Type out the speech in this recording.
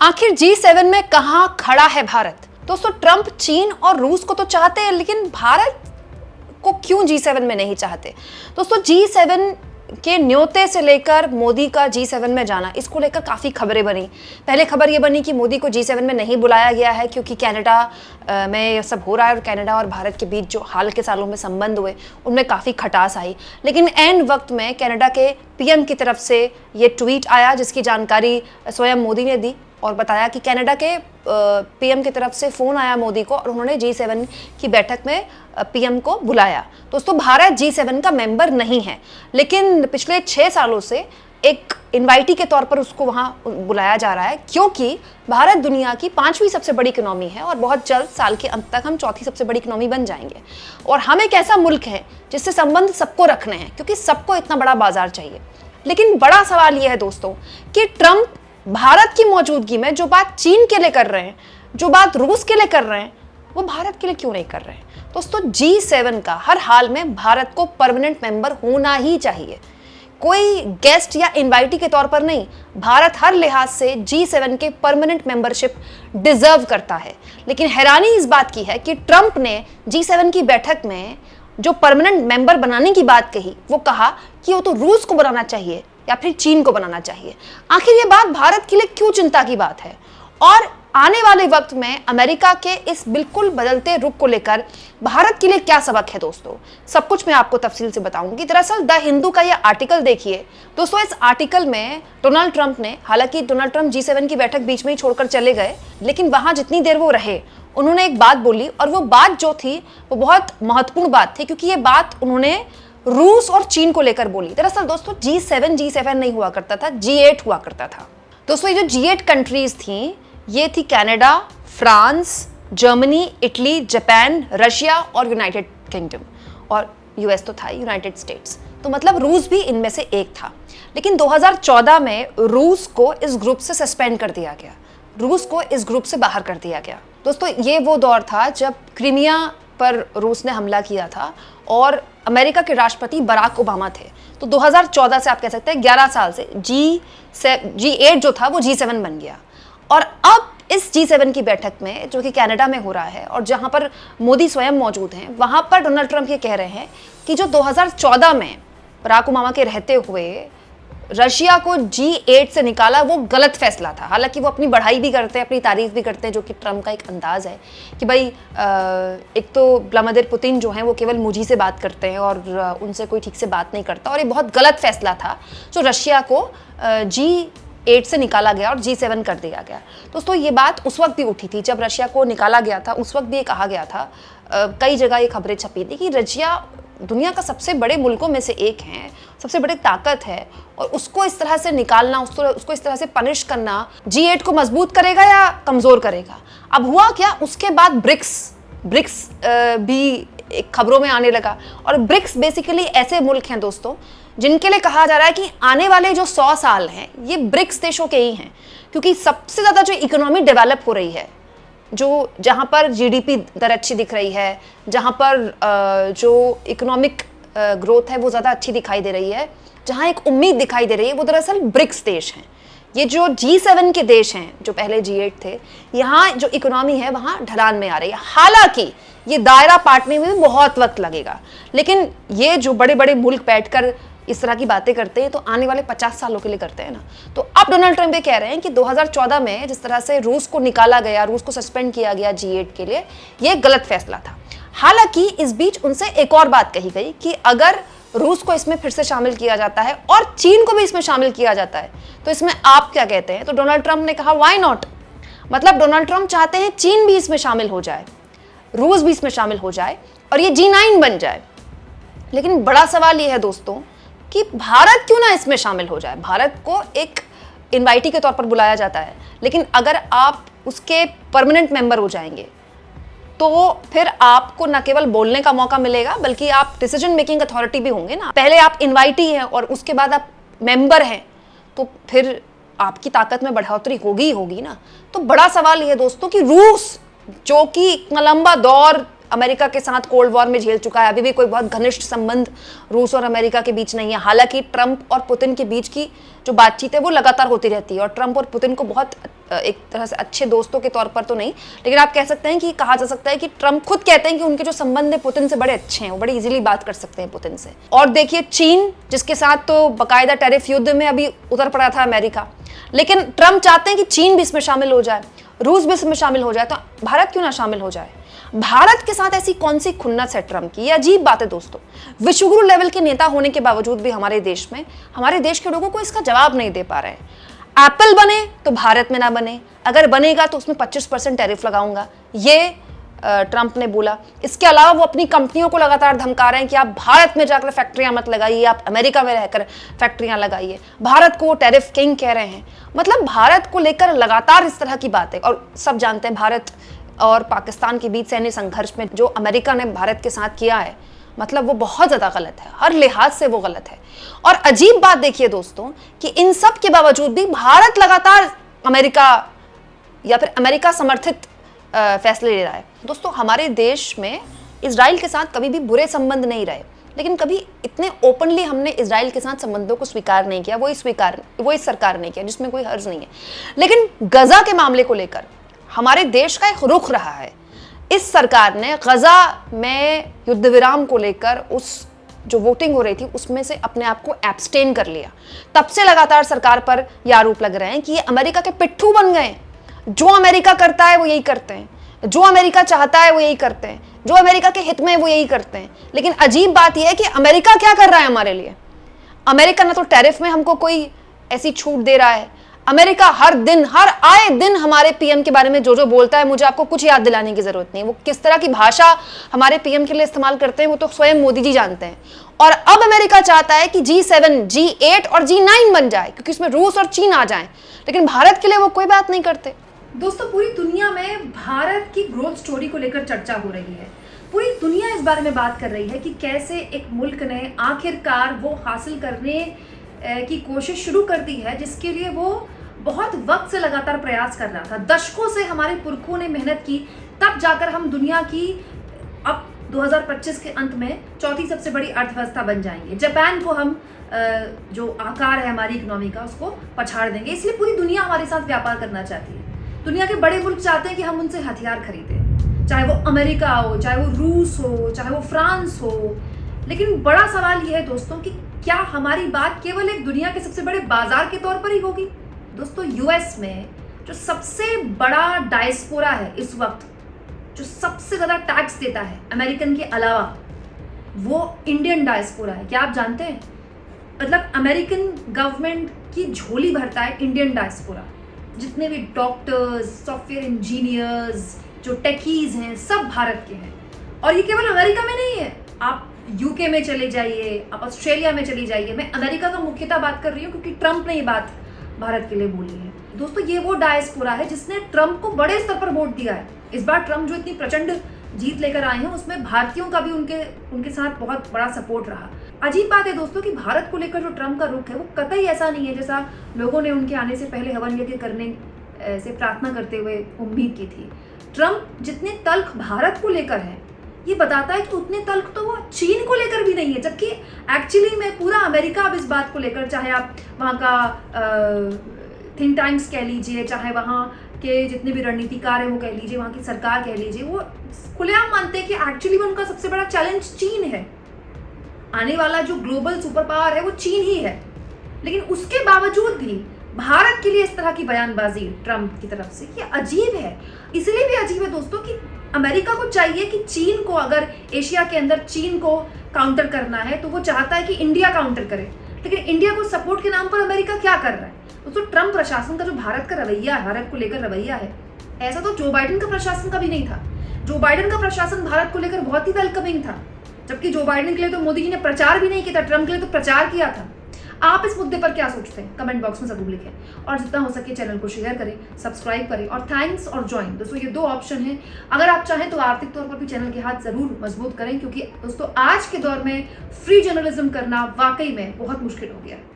आखिर G7 में कहां खड़ा है भारत? दोस्तों, ट्रंप चीन और रूस को तो चाहते हैं, लेकिन भारत को क्यों G7 में नहीं चाहते? दोस्तों, G7 के न्योते से लेकर मोदी का G7 में जाना, इसको लेकर काफ़ी खबरें बनी। पहले खबर ये बनी कि मोदी को G7 में नहीं बुलाया गया है क्योंकि कनाडा में ये सब हो रहा है और कनाडा और भारत के बीच जो हाल के सालों में संबंध हुए उनमें काफ़ी खटास आई। लेकिन एंड वक्त में कनाडा के पीएम की तरफ से ये ट्वीट आया जिसकी जानकारी स्वयं मोदी ने दी और बताया कि कनाडा के पीएम की तरफ से फ़ोन आया मोदी को और उन्होंने G7 की बैठक में पीएम को बुलाया। दोस्तों, भारत G7 का मेंबर नहीं है, लेकिन पिछले 6 सालों से एक इनवाइटी के तौर पर उसको वहाँ बुलाया जा रहा है क्योंकि भारत दुनिया की 5वीं सबसे बड़ी इकोनॉमी है और बहुत जल्द साल के अंत तक हम 4थी सबसे बड़ी इकोनॉमी बन जाएंगे। और हम एक ऐसा मुल्क है जिससे संबंध सबको रखने हैं क्योंकि सबको इतना बड़ा बाजार चाहिए। लेकिन बड़ा सवाल यह है दोस्तों कि ट्रंप भारत की मौजूदगी में जो बात चीन के लिए कर रहे हैं, जो बात रूस के लिए कर रहे हैं, वो भारत के लिए क्यों नहीं कर रहे हैं? दोस्तों, G7 का हर हाल में भारत को परमानेंट मेंबर होना ही चाहिए, कोई गेस्ट या इनवाइटी के तौर पर नहीं। भारत हर लिहाज से G7 के परमानेंट मेंबरशिप डिजर्व करता है। लेकिन हैरानी इस बात की है कि ट्रंप ने G7 की बैठक में जो परमानेंट मेंबर बनाने की बात कही, वो कहा कि वो तो रूस को बनाना चाहिए या फिर चीन को बनाना चाहिए। आखिर ये बात भारत के लिए क्यों चिंता की बात है? और आने वाले वक्त में अमेरिका के इस बिल्कुल बदलते रुख को लेकर भारत के लिए क्या सबक है दोस्तों, सब कुछ मैं आपको तफसील से बताऊंगी। दरअसल द हिंदू का ये आर्टिकल देखिए दोस्तों। इस आर्टिकल में डोनाल्ड ट्रंप ने, हालांकि डोनाल्ड ट्रंप G7 की बैठक बीच में ही छोड़कर चले गए, लेकिन वहां जितनी देर वो रहे उन्होंने एक बात बोली और वो बात जो थी वो बहुत महत्वपूर्ण बात थी क्योंकि ये बात उन्होंने रूस और चीन को लेकर बोली। दरअसल दोस्तों, G7 नहीं हुआ करता था, G8 हुआ करता था। दोस्तों, ये जो G8 कंट्रीज थी, ये थी Canada, France, Germany, Italy, Japan, Russia और यूनाइटेड किंगडम, और यूएस तो था, यूनाइटेड स्टेट्स। तो मतलब रूस भी इनमें से एक था। लेकिन 2014 में रूस को इस ग्रुप से सस्पेंड कर दिया गया, रूस को इस ग्रुप से बाहर कर दिया गया। दोस्तों, ये वो दौर था जब क्रीमिया पर रूस ने हमला किया था और अमेरिका के राष्ट्रपति बराक ओबामा थे। तो 2014 से आप कह सकते हैं 11 साल से G8 जो था वो G7 बन गया। और अब इस G7 की बैठक में जो कि कनाडा में हो रहा है और जहां पर मोदी स्वयं मौजूद हैं, वहां पर डोनाल्ड ट्रंप ये कह रहे हैं कि जो 2014 में बराक ओबामा के रहते हुए रशिया को G8 से निकाला वो गलत फैसला था। हालांकि वो अपनी बढ़ाई भी करते हैं, अपनी तारीफ भी करते हैं, जो कि ट्रंप का एक अंदाज है कि भाई एक तो व्लादिमीर पुतिन जो हैं वो केवल मुझी से बात करते हैं और उनसे कोई ठीक से बात नहीं करता, और ये बहुत गलत फैसला था जो रशिया को G8 से निकाला गया और G7 कर दिया गया। दोस्तों, ये बात उस वक्त भी उठी थी जब रशिया को निकाला गया था। उस वक्त भी ये कहा गया था, कई जगह ये खबरें छपी थी कि रशिया दुनिया का सबसे बड़े मुल्कों में से एक है, सबसे बड़ी ताकत है, और उसको इस तरह से निकालना, उसको इस तरह से पनिश करना G8 को मजबूत करेगा या कमज़ोर करेगा। अब हुआ क्या, उसके बाद ब्रिक्स भी एक खबरों में आने लगा। और ब्रिक्स बेसिकली ऐसे मुल्क हैं दोस्तों जिनके लिए कहा जा रहा है कि आने वाले जो 100 साल हैं ये ब्रिक्स देशों के ही हैं, क्योंकि सबसे ज़्यादा जो इकोनॉमी डेवलप हो रही है, जो जहाँ पर GDP दर अच्छी दिख रही है, जहाँ पर जो इकोनॉमिक ग्रोथ है वो ज़्यादा अच्छी दिखाई दे रही है, जहाँ एक उम्मीद दिखाई दे रही है, वो दरअसल ब्रिक्स देश हैं। ये जो G7 के देश हैं जो पहले G8 थे, यहाँ जो इकोनॉमी है वहाँ ढलान में आ रही है। हालांकि ये दायरा पाटने में भी बहुत वक्त लगेगा, लेकिन ये जो बड़े बड़े मुल्क बैठकर इस तरह की बातें करते हैं तो आने वाले 50 सालों के लिए करते हैं ना। तो अब डोनाल्ड ट्रंप ये कह रहे हैं कि 2014 में जिस तरह से रूस को निकाला गया, रूस को सस्पेंड किया गया G8 के लिए, ये गलत फैसला था। हालांकि इस बीच उनसे एक और बात कही गई कि अगर रूस को इसमें फिर से शामिल किया जाता है और चीन को भी इसमें शामिल किया जाता है तो इसमें आप क्या कहते हैं? तो डोनाल्ड ट्रंप ने कहा व्हाई नॉट। मतलब डोनाल्ड ट्रंप चाहते हैं चीन भी इसमें शामिल हो जाए, रूस भी इसमें शामिल हो जाए और ये G9 बन जाए। लेकिन बड़ा सवाल ये है दोस्तों कि भारत क्यों ना इसमें शामिल हो जाए। भारत को एक इनवाइटी के तौर पर बुलाया जाता है, लेकिन अगर आप उसके परमानेंट मेंबर हो जाएंगे तो फिर आपको न केवल बोलने का मौका मिलेगा बल्कि आप डिसीजन मेकिंग अथॉरिटी भी होंगे ना। पहले आप इनवाइटी हैं और उसके बाद आप मेंबर हैं, तो फिर आपकी ताकत में बढ़ोतरी होगी ही होगी ना। तो बड़ा सवाल ये है दोस्तों कि रूस जो कि इतना लंबा दौर अमेरिका के साथ कोल्ड वॉर में झेल चुका है, अभी भी कोई बहुत घनिष्ठ संबंध रूस और अमेरिका के बीच नहीं है। हालांकि ट्रंप और पुतिन के बीच की जो बातचीत है वो लगातार होती रहती है, और ट्रंप और पुतिन को बहुत एक तरह से अच्छे दोस्तों के तौर पर तो नहीं, लेकिन आप कह सकते हैं कि कहा जा सकता है कि ट्रंप खुद कहते हैं कि उनके जो संबंध है पुतिन से बड़े अच्छे हैं, वो बड़ी इजीली बात कर सकते हैं पुतिन से। और देखिए चीन, जिसके साथ तो बाकायदा टैरिफ युद्ध में अभी उतर पड़ा था अमेरिका, लेकिन ट्रंप चाहते हैं कि चीन भी इसमें शामिल हो जाए, रूस भी इसमें शामिल हो जाए, तो भारत क्यों ना शामिल हो जाए। भारत के साथ ऐसी कौन सी खुन्नस है ट्रंप की? ये अजीब बात है दोस्तों। विश्वगुरु लेवल के नेता होने के बावजूद भी हमारे देश में, हमारे देश के लोगों को इसका जवाब नहीं दे पा रहे हैं। एप्पल बने तो भारत में ना बने, अगर बनेगा तो उसमें 25% टैरिफ लगाऊंगा, ये ट्रंप ने बोला। इसके अलावा वो अपनी कंपनियों को लगातार धमका रहे हैं कि आप भारत में जाकर फैक्ट्रियां मत लगाइए, आप अमेरिका में रहकर फैक्ट्रियां लगाइए। भारत को टैरिफ किंग कह रहे हैं। मतलब भारत को लेकर लगातार इस तरह की बातें, और सब जानते हैं भारत और पाकिस्तान के बीच सैन्य संघर्ष में जो अमेरिका ने भारत के साथ किया है, मतलब वो बहुत ज़्यादा गलत है, हर लिहाज से वो गलत है। और अजीब बात देखिए दोस्तों कि इन सब के बावजूद भी भारत लगातार अमेरिका या फिर अमेरिका समर्थित फैसले ले रहा है। दोस्तों हमारे देश में इजराइल के साथ कभी भी बुरे संबंध नहीं रहे, लेकिन कभी इतने ओपनली हमने इजराइल के साथ संबंधों को स्वीकार नहीं किया, वो इस सरकार ने किया, जिसमें कोई हर्ज नहीं है। लेकिन गजा के मामले को लेकर हमारे देश का एक रुख रहा है। इस सरकार ने गजा में युद्ध विराम को लेकर उस जो वोटिंग हो रही थी उसमें से अपने आप को एब्सटेन कर लिया। तब से लगातार सरकार पर यह आरोप लग रहे हैं कि ये अमेरिका के पिट्ठू बन गए। जो अमेरिका करता है वो यही करते हैं, जो अमेरिका चाहता है वो यही करते हैं, जो अमेरिका के हित में है वो यही करते हैं। लेकिन अजीब बात यह है कि अमेरिका क्या कर रहा है हमारे लिए? अमेरिका ना तो टैरिफ में हमको कोई ऐसी छूट दे रहा है, अमेरिका हर आए दिन हमारे पीएम के बारे में जो जो बोलता है, मुझे आपको कुछ याद दिलाने की जरूरत नहीं है। वो किस तरह की भाषा हमारे पीएम के लिए इस्तेमाल करते हैं वो तो स्वयं मोदी जी जानते हैं। और अब अमेरिका चाहता है कि G7, G8 और G9 बन जाए, क्योंकि इसमें रूस और चीन आ जाएं। लेकिन भारत के लिए वो कोई बात नहीं करते। दोस्तों पूरी दुनिया में भारत की ग्रोथ स्टोरी को लेकर चर्चा हो रही है। पूरी दुनिया इस बारे में बात कर रही है कि कैसे एक मुल्क ने आखिरकार वो हासिल करने की कोशिश शुरू कर दी है जिसके लिए वो बहुत वक्त से लगातार प्रयास कर रहा था। दशकों से हमारे पुरखों ने मेहनत की, तब जाकर हम दुनिया की अब 2025 के अंत में चौथी सबसे बड़ी अर्थव्यवस्था बन जाएंगे। जापान को हम जो आकार है हमारी इकोनॉमी का उसको पछाड़ देंगे। इसलिए पूरी दुनिया हमारे साथ व्यापार करना चाहती है। दुनिया के बड़े मुल्क चाहते हैं कि हम उनसे हथियार खरीदें, चाहे वो अमेरिका हो, चाहे वो रूस हो, चाहे वो फ्रांस हो। लेकिन बड़ा सवाल यह है दोस्तों कि क्या हमारी बात केवल एक दुनिया के सबसे बड़े बाजार के तौर पर ही होगी? दोस्तों यूएस में जो सबसे बड़ा डायस्पोरा है इस वक्त, जो सबसे ज़्यादा टैक्स देता है अमेरिकन के अलावा, वो इंडियन डायस्पोरा है। क्या आप जानते हैं? मतलब अमेरिकन गवर्नमेंट की झोली भरता है इंडियन डायस्पोरा। जितने भी डॉक्टर्स, सॉफ्टवेयर इंजीनियर्स, जो टेकीज हैं, सब भारत के हैं। और ये केवल अमेरिका में नहीं है, आप यूके में चले जाइए, आप ऑस्ट्रेलिया में चली जाइए। मैं अमेरिका का मुख्यतः बात कर रही हूँ क्योंकि ट्रंप ने ये बात भारत के लिए बोली है। दोस्तों ये वो डायस्पोरा है जिसने ट्रंप को बड़े स्तर पर वोट दिया है। इस बार ट्रंप जो इतनी प्रचंड जीत लेकर आए हैं उसमें भारतीयों का भी उनके साथ बहुत बड़ा सपोर्ट रहा। अजीब बात है दोस्तों कि भारत को लेकर जो ट्रंप का रुख है वो कतई ऐसा नहीं है जैसा लोगों ने उनके आने से पहले हवन यज्ञ करने से प्रार्थना करते हुए उम्मीद की थी। ट्रंप जितने तल्ख भारत को लेकर है ये बताता है कि उतने तल्ख तो वो चीन को लेकर भी नहीं है, जबकि एक्चुअली में पूरा अमेरिका अब इस बात को लेकर, चाहे आप वहाँ का थिंक टैंक्स कह लीजिए, चाहे वहाँ के जितने भी रणनीतिकार हैं वो कह लीजिए, वहाँ की सरकार कह लीजिए, वो खुलेआम मानते हैं कि एक्चुअली में उनका सबसे बड़ा चैलेंज चीन है। आने वाला जो ग्लोबल सुपर पावर है वो चीन ही है। लेकिन उसके बावजूद भी भारत के लिए इस तरह की बयानबाजी ट्रंप की तरफ से ये अजीब है। इसलिए भी अजीब है दोस्तों कि अमेरिका को चाहिए कि चीन को, अगर एशिया के अंदर चीन को काउंटर करना है तो वो चाहता है कि इंडिया काउंटर करे। लेकिन इंडिया को सपोर्ट के नाम पर अमेरिका क्या कर रहा है? दोस्तों ट्रंप प्रशासन का जो भारत का रवैया है, भारत को लेकर रवैया है, ऐसा तो जो बाइडेन का प्रशासन का भी नहीं था। जो बाइडेन का प्रशासन भारत को लेकर बहुत ही वेलकमिंग था, जबकि जो बाइडेन के लिए तो मोदी जी ने प्रचार भी नहीं किया था, ट्रंप के लिए तो प्रचार किया था। आप इस मुद्दे पर क्या सोचते हैं? कमेंट बॉक्स में जरूर लिखें और जितना हो सके चैनल को शेयर करें, सब्सक्राइब करें और थैंक्स और ज्वाइन। दोस्तों ये 2 ऑप्शन हैं। अगर आप चाहें तो आर्थिक तौर पर भी चैनल के हाथ जरूर मजबूत करें, क्योंकि दोस्तों आज के दौर में फ्री जर्नलिज्म करना वाकई में बहुत मुश्किल हो गया है।